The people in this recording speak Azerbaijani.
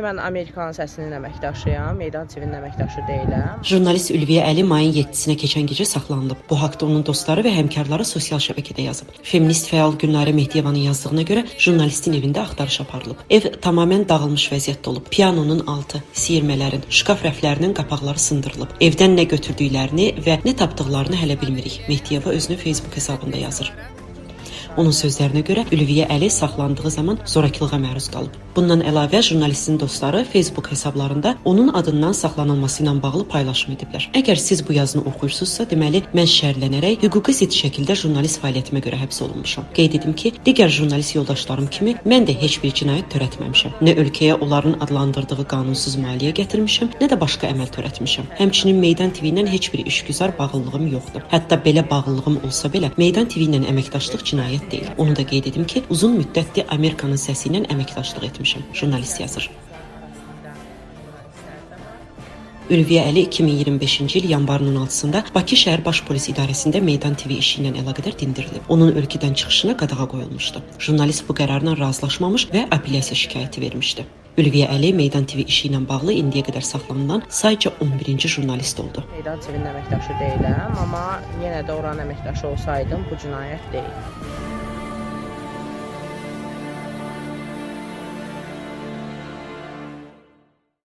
Mən Amerikanın Səsinin əməkdaşıyam, Meydan TV-nin əməkdaşı deyiləm. Jurnalist Ülviyə Əli mayın 7-sinə keçən gecə saxlanılıb. Bu haqda onun dostları və həmkarları sosial şəbəkədə yazıb. Feminist fəal Günlarə Mehdiyevanın yazdığına görə jurnalistin evində axtarış aparılıb. Ev tamamilə dağılmış vəziyyətdə olub. Pianonun altı, siyirmələrin, şkaf rəflərinin qapaqları sındırılıb. Evdən nə götürdüklərini və nə tapdıqlarını hələ bilmirik. Mehdiyeva özünün Facebook hesabında yazır. Onun sözlərinə görə Ülviyə Əli saxlandığı zaman zorakılığa məruz qalıb. Bundan əlavə jurnalistin dostları Facebook hesablarında onun adından saxlanılması ilə bağlı paylaşım ediblər. Əgər siz bu yazını oxuyursunuzsa, deməli mən şərhlənərək hüquqi zidd şəkildə jurnalist fəaliyyətimə görə həbs olunmuşam. Qeyd edim ki, digər jurnalist yoldaşlarım kimi mən də heç bir cinayət törətməmişəm. Nə ölkəyə onların adlandırdığı qanunsuz maliyyə gətirmişəm, nə də başqa əməl törətmişəm. Həmçinin Meydan TV ilə heç bir işgüzar bağlılığım yoxdur. Hətta belə bağlılığım olsa belə Meydan TV ilə əməkdaşlıq cinayət deyil. Onu da qeyd edim ki, uzun müddətdir Amerikanın Səsi ilə əməkdaşlıq etmişəm. Jurnalist yazır. Ülviyə Əli 2025-ci il yanvarın 16-sında Bakı şəhər baş polis idarəsində Meydan TV işi ilə əlaqədar dindirilib. Onun ölkədən çıxışına qadağa qoyulmuşdu. Jurnalist bu qərarla razılaşmamış və apellyasiya şikayəti vermişdi. Ülviyə Əli Meydan TV işi ilə bağlı indiyə qədər saxlanılan sadəcə 11-ci jurnalist oldu. Meydan TV-nin əməkdaşı deyiləm, amma yenə də oranın əməkdaşı olsaydım bu cinayət deyil.